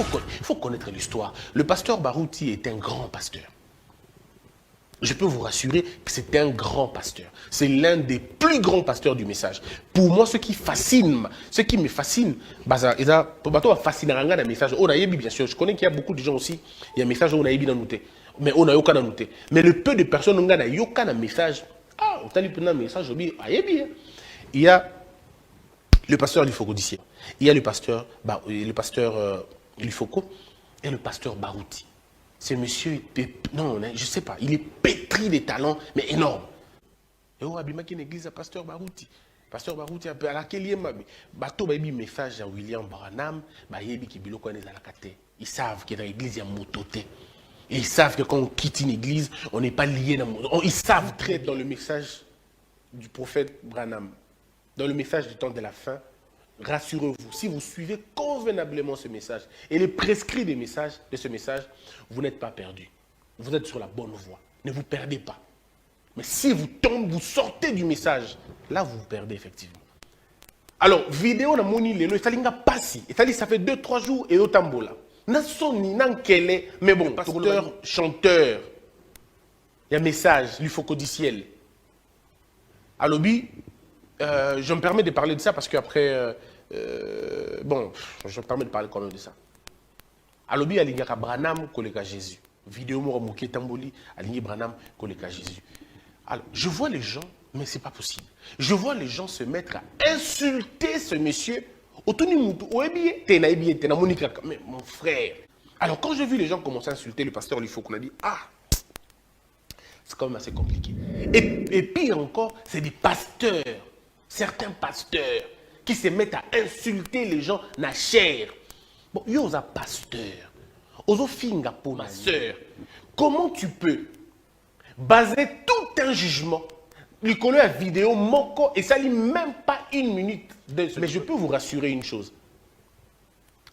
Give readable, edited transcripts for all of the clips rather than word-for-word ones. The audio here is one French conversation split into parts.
faut connaître l'histoire. Le pasteur Barouti est un grand pasteur. Je peux vous rassurer que c'est un grand pasteur. C'est l'un des plus grands pasteurs du message. Pour moi, ce qui me fascine, c'est le message. Bien sûr, je connais qu'il y a beaucoup de gens aussi, il y a un message où on a mais on a aucun noté. Mais le peu de personnes qui ont aucun message, il y a le pasteur Lifoko d'ici, il y a le pasteur Lifoko et le pasteur Barouti. Ce monsieur, non, je ne sais pas, il est pétri de talents, mais énorme. Et on a une église à pasteur Barouti. Pasteur Barouti, à laquelle il y a un message à William Branham, ils savent que dans l'église, il y a un mototé. Et ils savent que quand on quitte une église, on n'est pas lié. Ils savent très dans le message du prophète Branham, dans le message du temps de la fin, rassurez-vous, si vous suivez convenablement ce message et les prescrits de ce message, vous n'êtes pas perdu. Vous êtes sur la bonne voie. Ne vous perdez pas. Mais si vous tombez, vous sortez du message, là vous vous perdez effectivement. Alors, vidéo na moni lelo, ça fait 2-3 jours et au tambola. Mais bon, pasteur, chanteur, il y a un message, il faut du ciel. À l'obby, je me permets de parler de ça parce qu'après, bon, je me permets de parler quand même de ça. À l'obby, il y a Branham collègue Jésus. Vidéo moi Mouké Tamboli, aligné Branham collègue Jésus. Alors, je vois les gens, mais c'est pas possible. Je vois les gens se mettre à insulter ce monsieur. Mais mon frère. Alors, quand j'ai vu les gens commencer à insulter le pasteur, il faut qu'on a dit, ah, c'est quand même assez compliqué. Et pire encore, c'est des pasteurs, certains pasteurs, qui se mettent à insulter les gens na chair. Bon, yo a pasteur, ozo finga pour ma soeur. Comment tu peux baser tout un jugement, lui coller la vidéo, moko, et ça lit même pas une minute. Mais je peux vous rassurer une chose.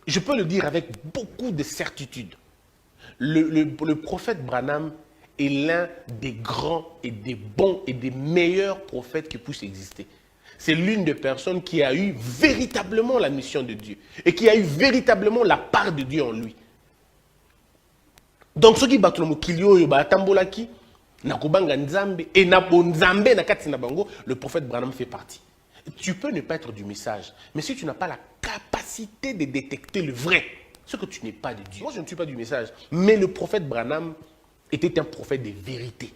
Je peux le dire avec beaucoup de certitude. Le prophète Branham est l'un des grands et des bons et des meilleurs prophètes qui puissent exister. C'est l'une des personnes qui a eu véritablement la mission de Dieu et qui a eu véritablement la part de Dieu en lui. Donc, ce qui bat le mokilio, tambolaki, nakobanga nzambe et nabonzambe nakati nabango, le prophète Branham fait partie. Tu peux ne pas être du message, mais si tu n'as pas la capacité de détecter le vrai, ce que tu n'es pas de Dieu. Moi, je ne suis pas du message, mais le prophète Branham était un prophète de vérité.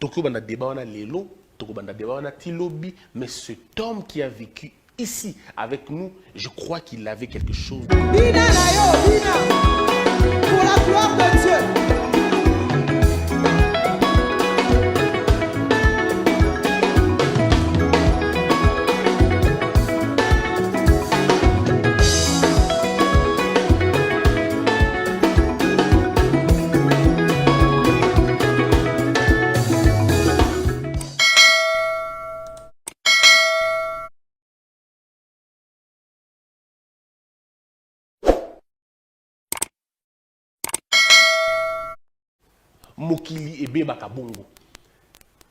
Donc, on a débat, on a l'élo, on a débat, on a tilobi, mais cet homme qui a vécu ici avec nous, je crois qu'il avait quelque chose. Pour la gloire de Dieu. Mokili et Beba Kabongo.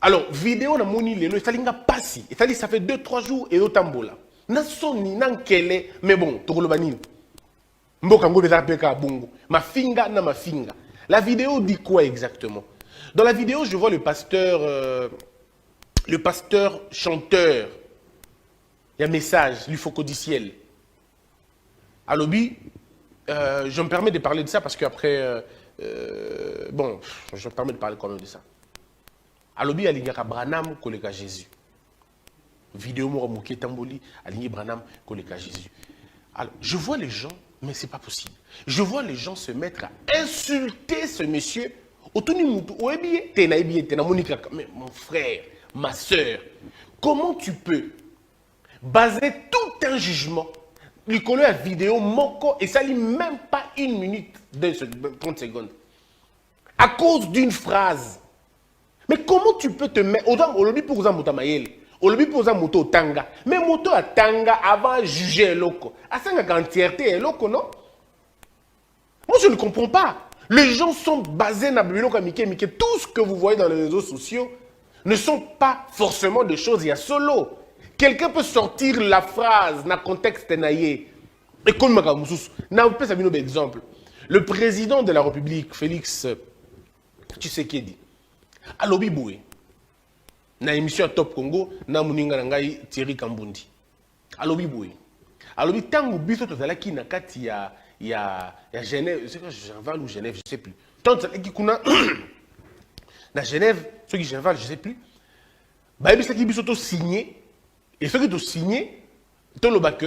Alors, vidéo na moni lelo, ça fait 2-3 jours et au tambola. Nasoni nankele, mais bon, tokolobanini. Mboka ngo beza peka bongo. Ma finga na ma finga. La vidéo dit quoi exactement? Dans la vidéo, je vois le pasteur chanteur. Il y a un message, il faut qu'au du ciel. À l'obby, je me permets de parler de ça parce qu'après, bon, je me permets de parler quand même de ça. À l'obby, il y a Branham collègue Jésus. Vidéo moi Mouké Tamboli, aligné Branham collègue Jésus. Alors, je vois les gens, mais c'est pas possible. Je vois les gens se mettre à insulter ce monsieur. Mais mon frère, ma soeur, comment tu peux baser tout un jugement, lui coller la vidéo, moko, et ça lit même pas une minute, 30 secondes, à cause d'une phrase. Mais comment tu peux te mettre, aujourd'hui pour vous aujourd'hui pour vous tanga, mais moto à tanga avant de juger loko, à ça la entièreté est loko, non? Moi je ne comprends pas. Les gens sont basés dans le tout ce que vous voyez dans les réseaux sociaux ne sont pas forcément des choses, il y a solo. Quelqu'un peut sortir la phrase dans le contexte naïe. Et comme Makamoussous, n'a pas ça exemple. Le président de la République, Félix Tshisekedi, à Lobi Boué, dans l'émission Top Congo, na Muninga Nangai Thierry Kambundi. À Lobi Boué. À Lobi Tango Biso Tozalaki Nakati ya Genève, c'est quoi Genval ou Genève, je ne sais plus. Tant que kuna na Genève, ceux qui Genval, je ne sais plus. Bah Biso Biso to signé et ceux qui ont signé, to le baque.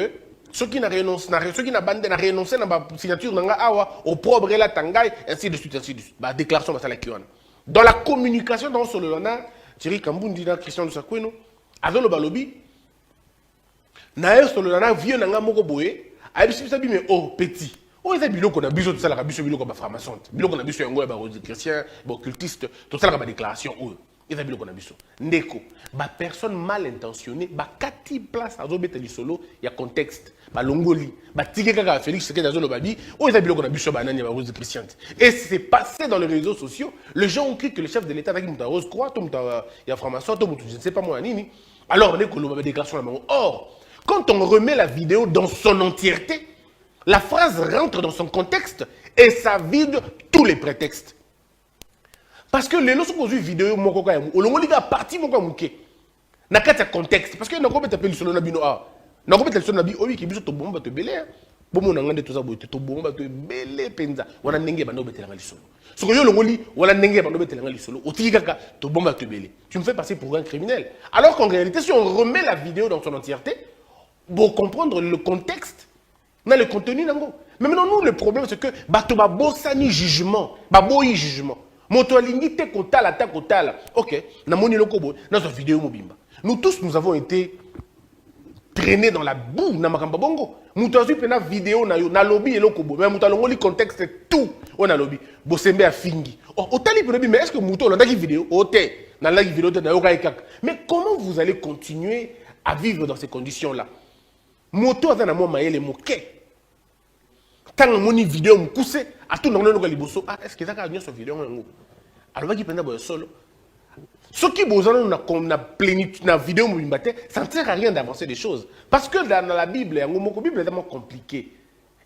Ceux qui n'ont renoncé, ceux qui n'ont renoncé à la signature au propre la tangai, ainsi de suite, ainsi de suite. La déclaration va la dans la communication dans ce lona, Thierry Kambundi, Christian de Sakweno, avec le balobi, nae sur le lona vieux nanga moko boye, a dit mais oh petit, oh ils ont bilo qu'on a besoin de ça la biso bilo comme franc-maçon, bilo qu'on a besoin ngo ba chrétien, ba occultiste, tout ça la déclaration oh. Ils ont vu le cannabis. Ndeko, personne mal intentionnée, kati place à zobete li solo, il y a contexte. Longoli, tike kaka Félix Tshisekedi dans le babi, ils ont vu le cannabis banane ba rose chrétienne. Et c'est passé dans les réseaux sociaux. Les gens ont cru que le chef de l'État avec Mouta Rose croit, il y a franc-maçon, je ne sais pas moi nini. Alors Ndeko le déclaration la. Or, quand on remet la vidéo dans son entièreté, la phrase rentre dans son contexte et ça vide tous les prétextes. Parce que les lorsqu'on a vu vidéo moko ka yamu olongo liga parti moko muke na kati ya contexte parce que na ko beta peli solo na bino a na ko beta solo na bi obi ki biso to bomba to belé bomo na ngande to za boite to bomba to belé penza wana ndenge bando betela ngali solo soko yo longo li wala ndenge bando betela ngali solo otiki kaka to bomba to belé tu me fais passer pour un criminel alors qu'en réalité si on remet la vidéo dans son entièreté pour comprendre le contexte na le contenu nango mais maintenant nous le problème c'est que bato ba bosani jugement ba boyi jugement moto alingi te kotala ta kotala. Ok, na moni lokobo, dans cette vidéo mobimba. Nous tous nous avons été traînés dans la boue na makamba bongo. Moto azu pena vidéo na lobby et lokobo. Mais moto alongo li contexte tout. On a lobby. Bosembe a fingi. Oh, otali pena mais est-ce que moto landa ki vidéo ote na la vidéo te na yoka ekak. Mais comment vous allez continuer à vivre dans ces conditions-là? Moto azana mo maele moke. Tant moni vidéo mukuse à tout le monde liboso ah est-ce que ça a sur vidéo alors qui prend d'abord solo ce qui besoin na plénitude na vidéo mubimbate ça ne sert à rien d'avancer des choses parce que dans la Bible la Bible est tellement compliquée.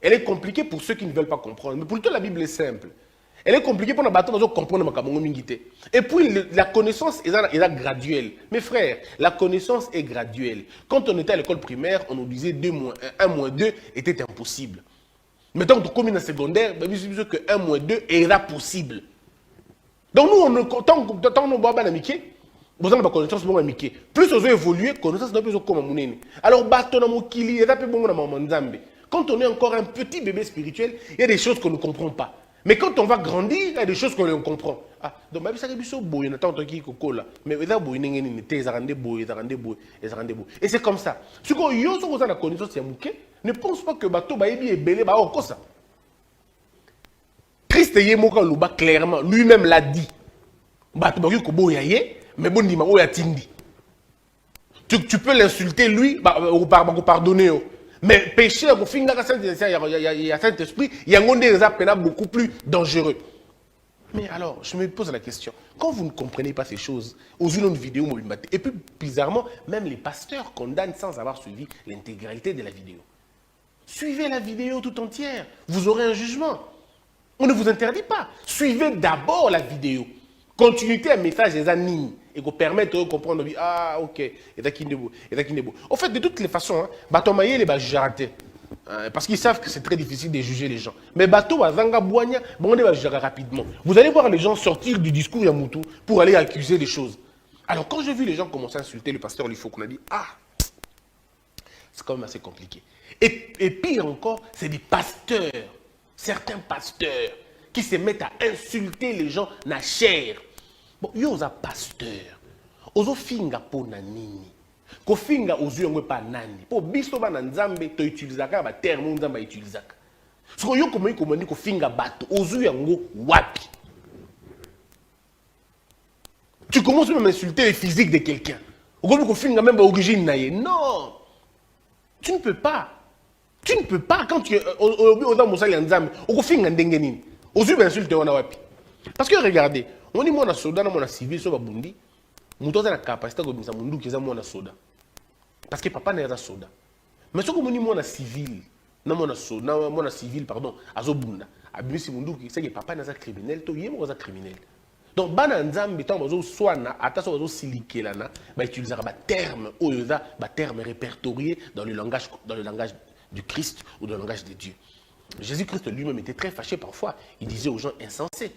Elle est compliquée pour ceux qui ne veulent pas comprendre mais pour toi la Bible est simple. Elle est compliquée pour les bateaux pour comprendre makambo mingité. Et puis la connaissance est graduelle. Mes frères, la connaissance est graduelle. Quand on était à l'école primaire, on nous disait 2 moins 1 moins 2 était impossible. Mettons que comme dans secondaire, que 1 moins 2 est possible. Donc nous, tant que nous avons amitié, nous avons connaissance bon amitié. Plus on a évolué, connaissance n'a plus comme mon. Alors bateau mokili, et bon quand on est encore un petit bébé spirituel, il y a des choses qu'on ne comprend pas. Mais quand on va grandir, il y a des choses qu'on comprend. Ah, donc ça c'est beau, il y a tant qui là. Mais il y a beau, il y a et c'est comme ça. Ce qu'on y a sur la connaissance c'est ne pense pas que bateau baebi est belé ba comme ça. Christ yemoka luba clairement, lui-même l'a dit. Bateau ba ko boya ye, mais bon dima o ya tindi. Tu peux l'insulter lui, ou pardonner. Mais péché, il y a Saint-Esprit, il y a des appels beaucoup plus dangereux. Mais alors, je me pose la question, quand vous ne comprenez pas ces choses, aux yeux d'une vidéo, et puis bizarrement, même les pasteurs condamnent sans avoir suivi l'intégralité de la vidéo. Suivez la vidéo tout entière, vous aurez un jugement. On ne vous interdit pas. Suivez d'abord la vidéo. Continuité un message des animes et vous permettre de comprendre, ah ok, et d'accord. En fait, de toutes les façons, bateau maillé les juger parce qu'ils savent que c'est très difficile de juger les gens. Mais bateau à Zanga Boigna, bon, on va juger rapidement. Vous allez voir les gens sortir du discours Yamutu pour aller accuser les choses. Alors quand j'ai vu les gens commencer à insulter le pasteur, il faut qu'on a dit, ah, c'est quand même assez compliqué. Et pire encore, c'est des pasteurs, certains pasteurs, qui se mettent à insulter les gens na chair. Bon, yo za pasteur. Ozo finga po na nini. Ko finga ozu yongwe pa nani. Po biso ba na nzambe to utilizaka ba terme nzamba utilizaka. Soko yo komo yikomandi ko finga bato ozu yango wapi. Tu commences même à insulter les physiques de quelqu'un. Okomi ko finga même ba origine na ye. Non. Tu ne peux pas. Tu ne peux pas quand tu oza mosali nzambe. Oko finga ndenge nini. Ozu ba insulte wana wapi. Parce que regardez, on dit mon soda, mon civil, sur Babundi, nous avons la capacité de faire mon soda. Parce que papa n'est pas soda. Mais ce que on dit mon civil, na mona civil pardon azobunda abimisi mundu ki c'est que papa na za criminel to yemo za criminel. Donc bana nzambe tant bazo swana ata so bazo silikelana ba utiliser ba terme oyo za ba terme répertoriés dans le langage du Christ ou dans le langage de Dieu. Jésus-Christ lui-même était très fâché parfois, il disait aux gens insensés.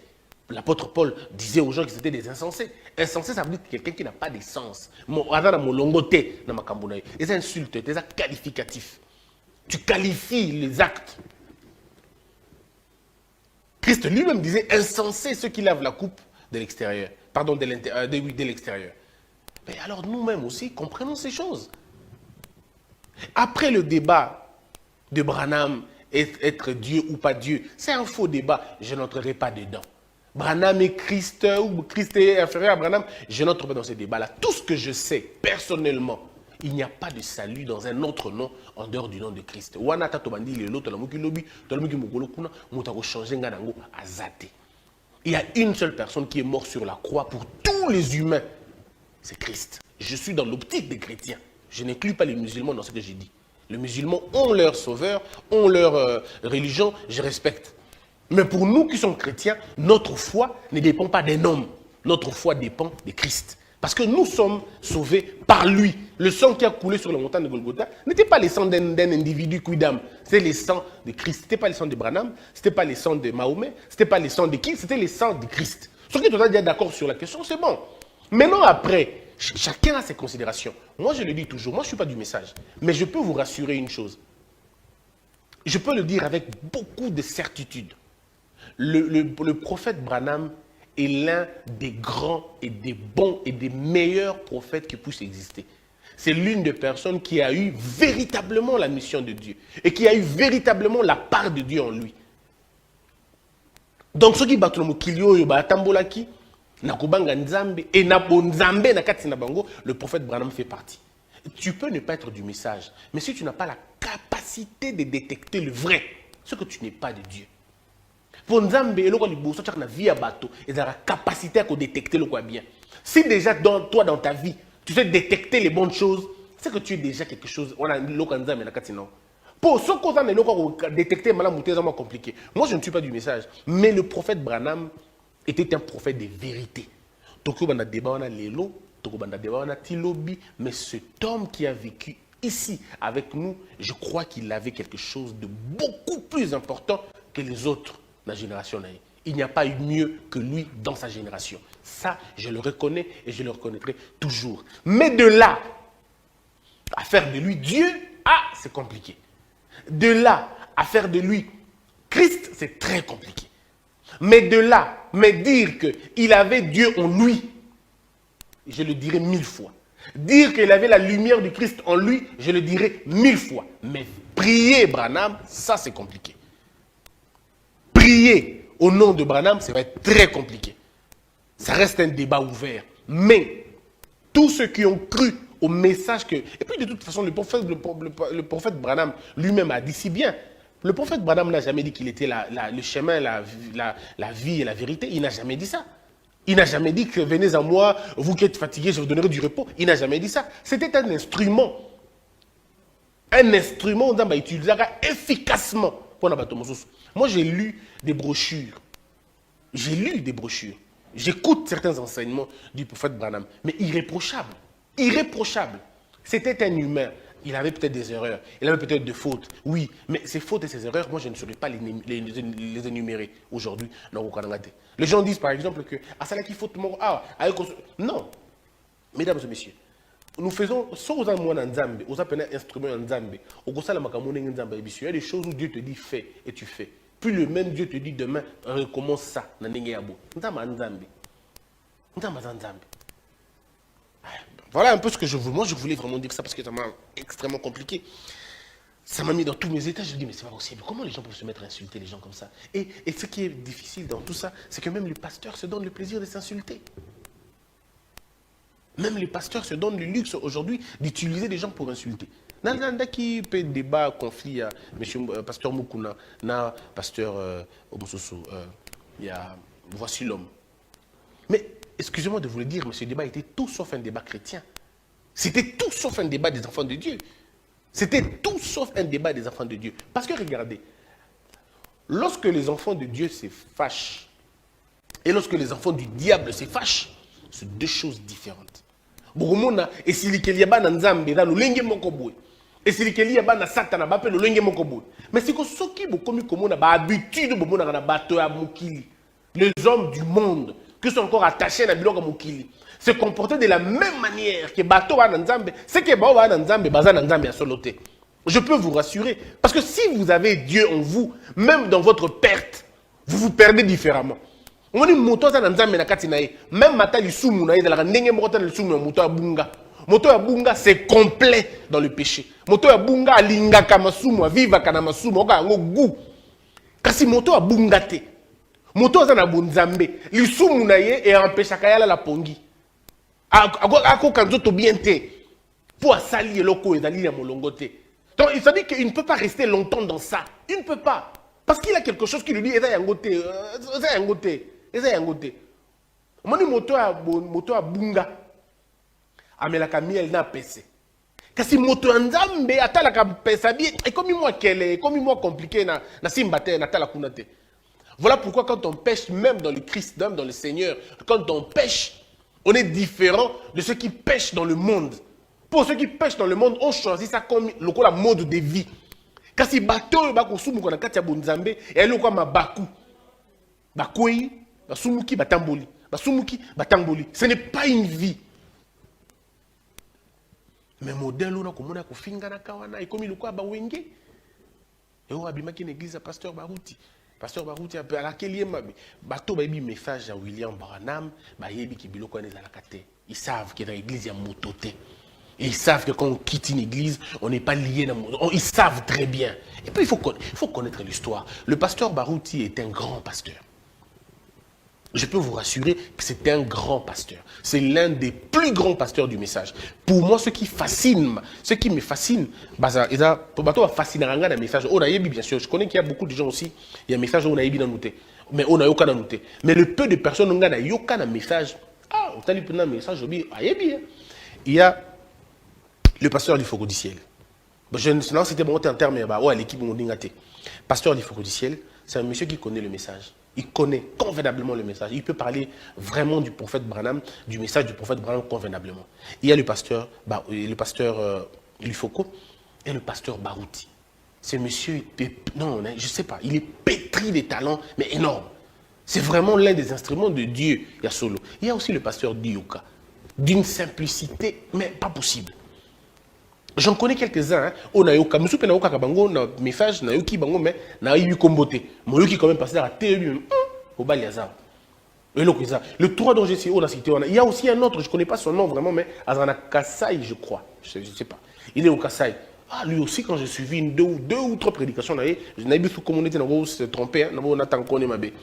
L'apôtre Paul disait aux gens qu'ils étaient des insensés. Insensé, ça veut dire quelqu'un qui n'a pas de sens. Les insultes, des actes qualificatifs. Tu qualifies les actes. Christ lui-même disait insensé ceux qui lavent la coupe de l'extérieur. Pardon, de l'extérieur. Mais alors nous-mêmes aussi, comprenons ces choses. Après le débat de Branham, être Dieu ou pas Dieu, c'est un faux débat, je n'entrerai pas dedans. Branham est Christ ou Christ est inférieur à Branham, je n'entre pas dans ce débat-là. Tout ce que je sais personnellement, il n'y a pas de salut dans un autre nom en dehors du nom de Christ. Il y a une seule personne qui est morte sur la croix pour tous les humains, c'est Christ. Je suis dans l'optique des chrétiens. Je n'inclus pas les musulmans dans ce que j'ai dit. Les musulmans ont leur sauveur, ont leur religion, je respecte. Mais pour nous qui sommes chrétiens, notre foi ne dépend pas d'un homme. Notre foi dépend de Christ. Parce que nous sommes sauvés par lui. Le sang qui a coulé sur la montagne de Golgotha n'était pas le sang d'un individu quidam. C'est le sang de Christ. Ce n'était pas le sang de Branham, ce n'était pas le sang de Mahomet, ce n'était pas le sang de qui, c'était le sang de Christ. Ceux qui sont déjà d'accord sur la question, c'est bon. Maintenant, après, chacun a ses considérations. Moi, je le dis toujours, moi, je ne suis pas du message. Mais je peux vous rassurer une chose. Je peux le dire avec beaucoup de certitude. Le prophète Branham est l'un des grands et des bons et des meilleurs prophètes qui puissent exister. C'est l'une des personnes qui a eu véritablement la mission de Dieu et qui a eu véritablement la part de Dieu en lui. Donc, ce qui bat le le prophète Branham fait partie. Tu peux ne pas être du message, mais si tu n'as pas la capacité de détecter le vrai, c'est que tu n'es pas de Dieu. Pour Nzambe, tu as la capacité à détecter le quoi bien. Si déjà toi dans ta vie, tu sais détecter les bonnes choses, c'est que tu es déjà quelque chose. On a pour ce qu'on a détecté, c'est compliqué. Moi, je ne suis pas du message, mais le prophète Branham était un prophète de vérité. Mais cet homme qui a vécu ici avec nous, je crois qu'il avait quelque chose de beaucoup plus important que les autres de la génération. Il n'y a pas eu mieux que lui dans sa génération. Ça, je le reconnais et je le reconnaîtrai toujours. Mais de là, à faire de lui Dieu, c'est compliqué. De là, à faire de lui Christ, c'est très compliqué. Mais de là, mais dire qu'il avait Dieu en lui, je le dirais 1000 fois. Dire qu'il avait la lumière du Christ en lui, je le dirais 1000 fois. Mais prier Branham, ça c'est compliqué. Prier au nom de Branham, ça va être très compliqué. Ça reste un débat ouvert. Mais tous ceux qui ont cru au message que... Et puis de toute façon, le prophète Branham lui-même a dit si bien. Le prophète Branham n'a jamais dit qu'il était le chemin, la vie et la vérité. Il n'a jamais dit ça. Il n'a jamais dit que venez à moi, vous qui êtes fatigués, je vous donnerai du repos. Il n'a jamais dit ça. C'était un instrument. Un instrument qu'on utilisera efficacement pour la bâtiment. Moi, j'ai lu des brochures. J'ai lu des brochures. J'écoute certains enseignements du prophète Branham. Mais irréprochable. Irréprochable. C'était un humain. Il avait peut-être des erreurs. Il avait peut-être des fautes. Oui, mais ces fautes et ces erreurs, moi, je ne saurais pas les énumérer aujourd'hui dans le Kanangate. Les gens disent par exemple que ça là qui faute non. Mesdames et messieurs, nous faisons soit aux Nzambe, aux appelés instruments Nzambe, au Gosala Makamone Nzambe, il y a des choses où Dieu te dit fais et tu fais. Puis le même Dieu te dit demain recommence ça. Nzambe. Voilà un peu ce que je voulais. Moi, je voulais vraiment dire ça parce que ça m'a extrêmement compliqué. Ça m'a mis dans tous mes états. Je me dis, mais c'est pas possible. Comment les gens peuvent se mettre à insulter les gens comme ça? Et ce qui est difficile dans tout ça, c'est que même les pasteurs se donnent le plaisir de s'insulter. Même les pasteurs se donnent le luxe aujourd'hui d'utiliser des gens pour insulter. Nanda qui peut débat, conflit, monsieur pasteur Mukuna, na pasteur Omososo, il y a voici l'homme. Mais excusez-moi de vous le dire, mais ce débat était tout sauf un débat chrétien. C'était tout sauf un débat des enfants de Dieu. C'était tout sauf un débat des enfants de Dieu. Parce que regardez, lorsque les enfants de Dieu se fâchent, et lorsque les enfants du diable se fâchent, c'est deux choses différentes. Bokomona, et si l'ikeliaba na nzambe, dans le lenge mokoboui, et si l'ikeliaba na satana, bape le lenge mokoboui. Mais c'est que ceux qui bokomi komona, ba habitude bomona na bato ya mokili, les hommes du monde, qui sont encore attachés à biloko mokili, se comporter de la même manière que bato wa na nzambe, c'est que ba wa na nzambe, baza na nzambe ya soloté. Je peux vous rassurer, parce que si vous avez Dieu en vous, même dans votre perte, vous vous perdez différemment. On dit moto za nzambe na kati na ye, même mata lisumu na ye la ndenge moko na lisumu na moto abunga. Moto abunga c'est complet dans le péché. Moto abunga alinga kama sumu, viva kana masumu, oka ngo gu. Kasi moto abunga te. Moto za na bunzambe, lisumu na ye et empêcha kayala la pongi. Ako kanzoto bien te. Pour asali eloko ezali ya molongo te. Donc il se dit qu'il ne peut pas rester longtemps dans ça. Il ne peut pas. Parce qu'il a quelque chose qui lui dit eza yangote, eza yangote. Eza yangote. Moni moto a bunga. Amelaka miel na pese. Kasi moto nzambe atalaka pesa bien. Et comme moi kele, comme moi compliqué na simbate na tala kunate. Voilà pourquoi quand on pêche, même dans le Christ, même dans le Seigneur, quand on pêche, on est différent de ceux qui pêchent dans le monde. Pour ceux qui pêchent dans le monde, on choisit ça comme la mode de vie. Kasi bateau bako sumu kona kati ya bonzambe et le kwa mabaku. Bakoi, basumuki batamboli. Basumuki batamboli. Ce n'est pas une vie. Mais modèle on a komona ko finga na kawana et comme il kwa ba wenge. Et on abimaki une église à pasteur Barouti. Pasteur Barouti a laquelle mabe. Bateau ba yebi message à William Branham, ba yebi ki biloko na ezalaka te. Ils savent que dans l'église il y a mototé. Et ils savent que quand on quitte une église, on n'est pas lié. Ils savent très bien. Et puis, il faut connaître l'histoire. Le pasteur Barouti est un grand pasteur. Je peux vous rassurer que c'est un grand pasteur. C'est l'un des plus grands pasteurs du message. Pour moi, ce qui me fascine, pour fasciner un message. On a bien sûr, je connais qu'il y a beaucoup de gens aussi, il y a un message on a dans noté. Mais on a aucun noté. Mais le peu de personnes on a aucun message. Ah, on a un message, il y a le pasteur du Fogo du ciel. Non, c'était bon en termes, ouais, l'équipe Mondingate. Pasteur du Fogo du ciel, c'est un monsieur qui connaît le message. Il connaît convenablement le message. Il peut parler vraiment du prophète Branham, du message du prophète Branham convenablement. Il y a le pasteur Lufoko et le pasteur Barouti. Ce monsieur, non, je ne sais pas, il est pétri de talents, mais énorme. C'est vraiment l'un des instruments de Dieu, Yasolo. Il y a aussi le pasteur Dioka, d'une simplicité, mais pas possible. J'en connais quelques-uns. On a eu comme soupe na oka kabango na message na yoki bango mais na eu komboté. Mon yoki quand même passé à télé au Baliazar. Le 3 dont j'ai cité, on a cité. Il y a aussi un autre, je ne connais pas son nom vraiment, mais Azana Kassai, je crois. Je ne sais pas. Il est au Kassai. Ah, lui aussi, quand j'ai suivi deux ou trois prédications, je n'ai pas vu comment on était se tromper, on a tant qu'on est mabé.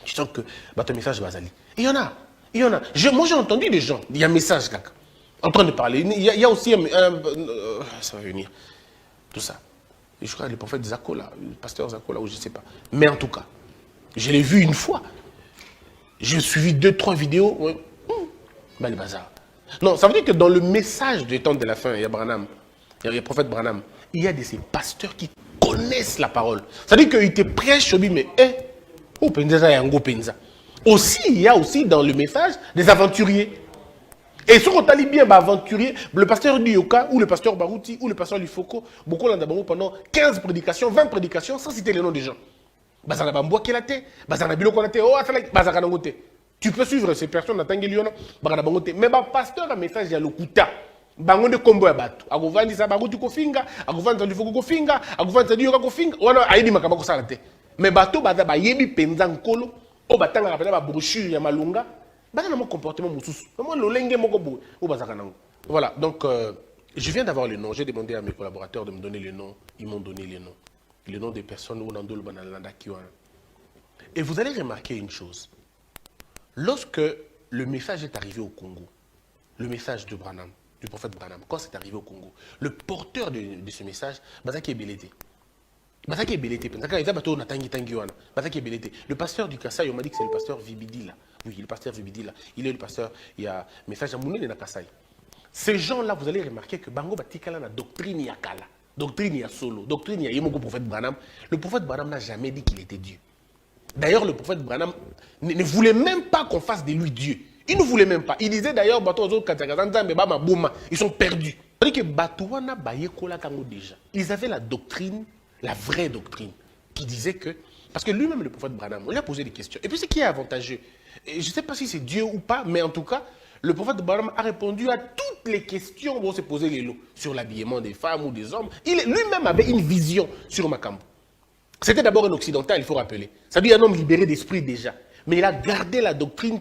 Je sens que ton message va aller. Il y en a. Moi, j'ai entendu des gens. Il y a un message, kaka. En train de parler. Il y a aussi ça va venir. Tout ça. Et je crois le prophète Zakola, le pasteur Zakola, ou je ne sais pas. Mais en tout cas, je l'ai vu une fois. J'ai suivi 2-3 vidéos. Ouais. Bah, le bazar. Non, ça veut dire que dans le message du temps de la fin, il y a Branham, il y a le prophète Branham, il y a de ces pasteurs qui connaissent la parole. Ça veut dire qu'ils te prêchent, mais oh, penza yango penza. Aussi, il y a aussi dans le message des aventuriers. Et si on t'a bien aventurier, le pasteur Dioka ou le pasteur Barouti ou le pasteur Lufoko, beaucoup l'ont d'abord pendant 15 prédications, 20 prédications, sans citer les noms des gens. Bazana Bamboa qui l'a été, Bazana Bilo Konate, oh, Bazana Nangote. Tu peux suivre ces personnes dans Tangeliona, Bazana Bangote. Mais le pasteur a un message, il y a le Kuta. Bangonde Kombo Abatu. Agovandi sa Barouti Kofinga, Agovandi sa Lufoko Kofinga, Agovandi sa Dioka Kofinga, ou alors Aïdi Makabako Salate. Mais bateau, Bazaba Yebi Penzan Kolo, au Batanga rappelé la brochure, Yamalunga. Mon comportement, voilà, donc je viens d'avoir le nom. J'ai demandé à mes collaborateurs de me donner le nom. Ils m'ont donné les noms. Les noms des personnes où et vous allez remarquer une chose. Lorsque le message est arrivé au Congo, le message de Branham, du prophète Branham, quand c'est arrivé au Congo, le porteur de ce message, Bazaki Ebelete. Le pasteur du Kassai, on m'a dit que c'est le pasteur Vibidila. Oui, le pasteur Vibidila. Il est le pasteur, il y a un message à Mounine et Nakassai. Ces gens-là, vous allez remarquer que Bango Batikala na doctrine yakala, doctrine ya solo, doctrine ya yemoko prophète Branham. Le prophète Branham n'a jamais dit qu'il était Dieu. D'ailleurs, le prophète Branham ne voulait même pas qu'on fasse de lui Dieu. Il ne voulait même pas. Il disait d'ailleurs, ils sont perdus. C'est-à-dire que Batouana Bayekola Kango déjà, ils avaient la doctrine, la vraie doctrine, qui disait que, parce que lui-même, le prophète Branham, on lui a posé des questions. Et puis ce qui est avantageux, et je ne sais pas si c'est Dieu ou pas, mais en tout cas, le prophète Branham a répondu à toutes les questions dont s'est posé les lots, sur l'habillement des femmes ou des hommes. Il lui-même avait une vision sur Makambo. C'était d'abord un occidental, il faut rappeler. C'est-à-dire un homme libéré d'esprit déjà. Mais il a gardé la doctrine.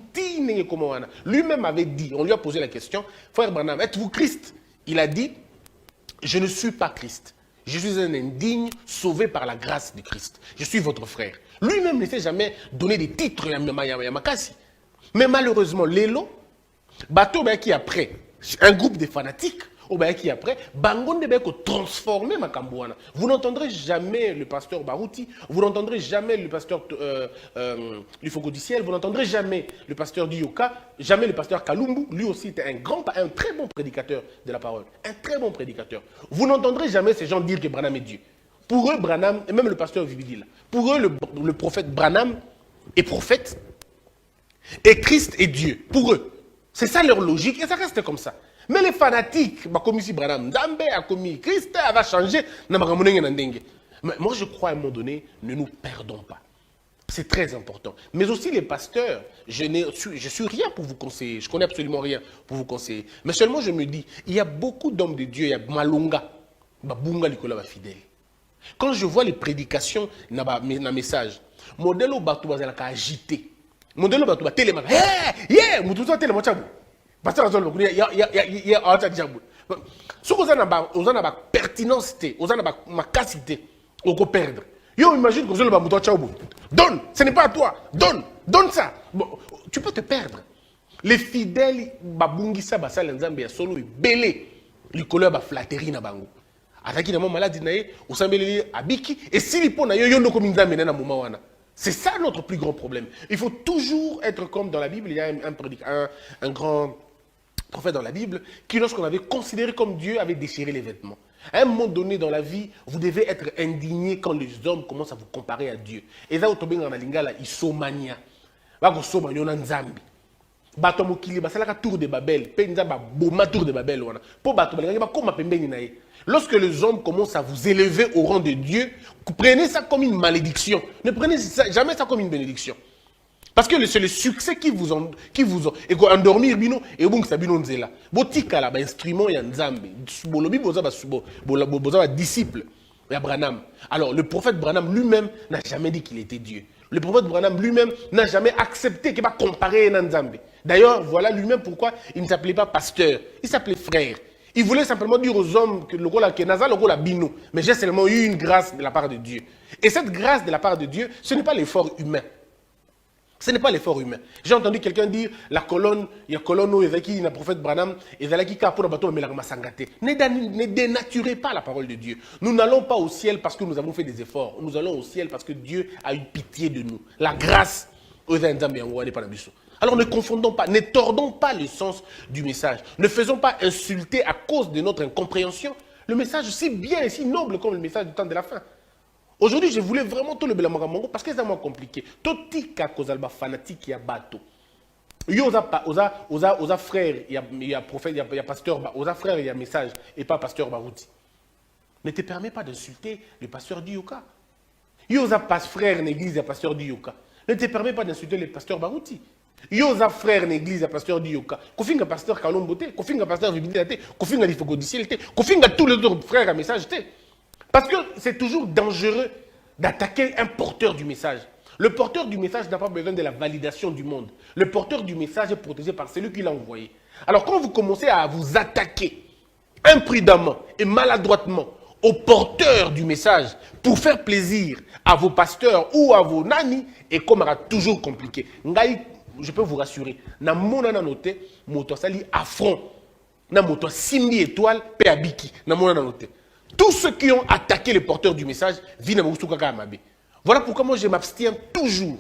Lui-même avait dit, on lui a posé la question, frère Branham, êtes-vous Christ? Il a dit, je ne suis pas Christ. Je suis un indigne sauvé par la grâce de Christ. Je suis votre frère. Lui-même ne s'est jamais donné des titres à Makasi. Mais malheureusement, l'élo, bateau qui après, un groupe de fanatiques, qui après, Bangon de transformer Makambouana. Vous n'entendrez jamais le pasteur Barouti, vous n'entendrez jamais le pasteur Lufoko du Ciel, vous n'entendrez jamais le pasteur Dioka, jamais le pasteur Kalumbu. Lui aussi était un très bon prédicateur de la parole. Un très bon prédicateur. Vous n'entendrez jamais ces gens dire que Branham est Dieu. Pour eux, Branham, et même le pasteur Vividi, pour eux, le prophète Branham est prophète, et Christ est Dieu. Pour eux. C'est ça leur logique, et ça reste comme ça. Mais les fanatiques, comme ici Branham, Zambé a commis, Christ va changer. Mais moi, je crois à un moment donné, ne nous perdons pas. C'est très important. Mais aussi les pasteurs, je suis rien pour vous conseiller. Je connais absolument rien pour vous conseiller. Mais seulement je me dis, il y a beaucoup d'hommes de Dieu, il y a Malunga, Babunga Likola fidèle. Quand je vois les prédications dans mes messages, modèle au bateau bazalaka agité. Modèle au bateau téléma. Yeah, mutuzo téléma chabu. Parce que il y a ce qu'on a la pertinence, on a la capacité, on peut perdre. Yo, imagine que vous avez donne, ce n'est pas à toi, donne ça. Bon, tu peux te perdre. Les fidèles, babungisa basal nzambe ya solo belé, likolo ba flatterie na bango. Ataki na maladie nae, osambeli abiki et si lipo na yo yondo ko nzambe na moment wana. C'est ça notre plus grand problème. Il faut toujours être comme dans la Bible, il y a un grand prophète dans la Bible, qui lorsqu'on avait considéré comme Dieu, avait déchiré les vêtements. À un moment donné dans la vie, vous devez être indigné quand les hommes commencent à vous comparer à Dieu. Et là, vous avez lingala isomania. Vous somania nzambi. Bato mokili basalaka tour de Babel, penza ba boma tour de Babel wana. Po bato balingaki ba koma pembeni na ye. Lorsque les hommes commencent à vous élever au rang de Dieu, prenez ça comme une malédiction. Ne prenez jamais ça comme une bénédiction. Parce que c'est le succès qui vous ont et quoi endormir bino et bon ça bino nzela botika là ba instrument ya nzambe bolobi boza ba disciple ya Branham. Alors le prophète Branham lui-même n'a jamais dit qu'il était Dieu. Le prophète Branham lui-même n'a jamais accepté qu'il va comparer à nzambe. D'ailleurs, voilà lui-même pourquoi il ne s'appelait pas pasteur, il s'appelait frère. Il voulait simplement dire aux hommes que le rôle kenaza le rôle a bino, mais j'ai seulement eu une grâce de la part de Dieu. Et cette grâce de la part de Dieu, ce n'est pas l'effort humain. Ce n'est pas l'effort humain. J'ai entendu quelqu'un dire la colonne, il y a colonne où il y a le prophète Branham, et il y a qui pour le bateau, mais la masangate. Ne dénaturez pas la parole de Dieu. Nous n'allons pas au ciel parce que nous avons fait des efforts. Nous allons au ciel parce que Dieu a eu pitié de nous. La grâce. Alors ne confondons pas, ne tordons pas le sens du message. Ne faisons pas insulter à cause de notre incompréhension le message si bien et si noble comme le message du temps de la fin. Aujourd'hui, je voulais vraiment tout le Belamagambo parce que c'est vraiment compliqué. Totika kozalba fanatique ya bato. Yo oza frère, il y a prophète, il y a pasteur, oza frère, il y a message et pas pasteur Barouti. Ne te permets pas d'insulter le pasteur Dioka. Yo oza frère l'église, il y a pasteur Dioka. Ne te permets pas d'insulter le pasteur Barouti. Yo oza frère l'église, il y a pasteur Dioka. Kofinga pasteur Kalombote, kofinga pasteur Vibilité, kofinga Lifoko Diciel, kofinga tous les autres frères à message. Parce que c'est toujours dangereux d'attaquer un porteur du message. Le porteur du message n'a pas besoin de la validation du monde. Le porteur du message est protégé par celui qui l'a envoyé. Alors quand vous commencez à vous attaquer imprudemment et maladroitement au porteur du message pour faire plaisir à vos pasteurs ou à vos nannis, et comme ça toujours compliqué. Je peux vous rassurer, na mona noté, moto sali affront, na moto simbi étoile, pe abiki, na mona noté. Tous ceux qui ont attaqué les porteurs du message viennent à Amabe. Voilà pourquoi moi je m'abstiens toujours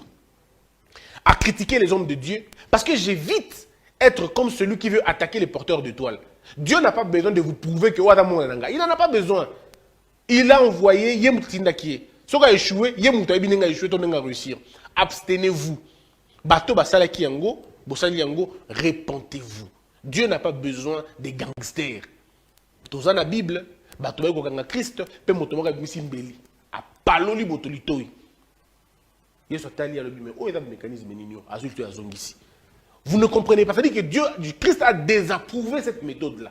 à critiquer les hommes de Dieu, parce que j'évite être comme celui qui veut attaquer les porteurs d'étoiles. Dieu n'a pas besoin de vous prouver que il n'en a pas besoin. Il a envoyé Yem Tindakie. Ce qui a échoué, Yem Tindakie a échoué, ton a réussir. Abstenez-vous. Bateau basala ki yango, bosali yango, répentez-vous. Dieu n'a pas besoin des gangsters. Dans la Bible, bateau ko kanga Christ, pe motomoka bisimbeli. A paloli botolitoi. Yesu tali a le bimé. Oh, il y a un mécanisme nino. Azulte à zongisi. Vous ne comprenez pas. Ça dit que Dieu, Christ a désapprouvé cette méthode-là.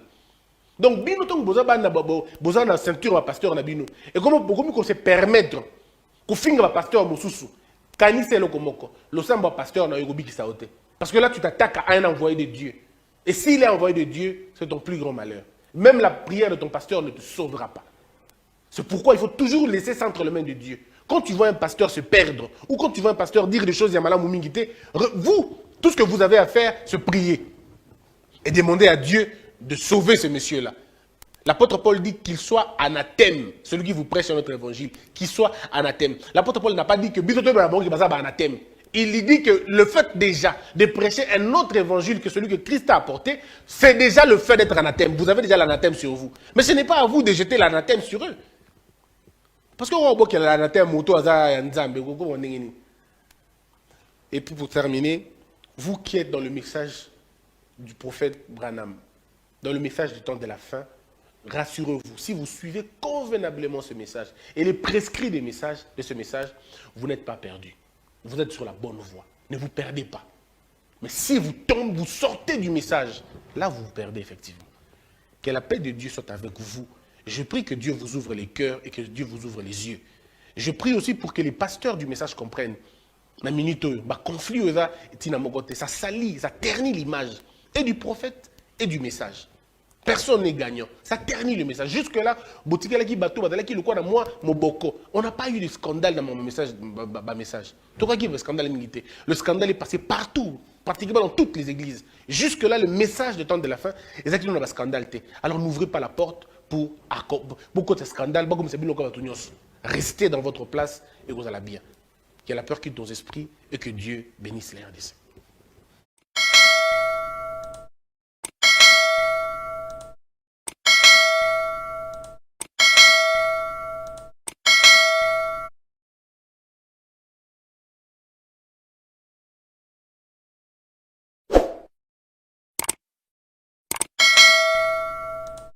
Donc, bino tong boza na ceinture à pasteur na bino. Et comment qu'on se permettre qu'on finga pasteur mosusu. Kani c'est le komoko. Le samba pasteur na yogobi qui saote. Parce que là tu t'attaques à un envoyé de Dieu. Et s'il est envoyé de Dieu, c'est ton plus grand malheur. Même la prière de ton pasteur ne te sauvera pas. C'est pourquoi il faut toujours laisser ça entre les mains de Dieu. Quand tu vois un pasteur se perdre, ou quand tu vois un pasteur dire des choses yamala moumingité, vous, tout ce que vous avez à faire, c'est prier. Et demander à Dieu de sauver ce monsieur-là. L'apôtre Paul dit qu'il soit anathème, celui qui vous prêche sur notre évangile, qu'il soit anathème. L'apôtre Paul n'a pas dit que anathème. Il lui dit que le fait déjà de prêcher un autre évangile que celui que Christ a apporté, c'est déjà le fait d'être anathème. Vous avez déjà l'anathème sur vous. Mais ce n'est pas à vous de jeter l'anathème sur eux. Parce que et puis pour terminer, vous qui êtes dans le message du prophète Branham, dans le message du temps de la fin, rassurez-vous, si vous suivez convenablement ce message et les prescrits des messages, de ce message, vous n'êtes pas perdu. Vous êtes sur la bonne voie. Ne vous perdez pas. Mais si vous tombez, vous sortez du message, là vous vous perdez effectivement. Que la paix de Dieu soit avec vous. Je prie que Dieu vous ouvre les cœurs et que Dieu vous ouvre les yeux. Je prie aussi pour que les pasteurs du message comprennent. La minute, conflit, ça salit, ça ternit l'image et du prophète et du message. Personne n'est gagnant. Ça ternit le message. Jusque-là, on n'a pas eu de scandale dans mon message. Le scandale est passé partout, pratiquement dans toutes les églises. Jusque-là, le message de temps de la fin, exactement un scandale. Alors n'ouvrez pas la porte pour beaucoup de scandales. Restez dans votre place et vous allez bien. Que la peur quitte nos esprits et que Dieu bénisse les RDC.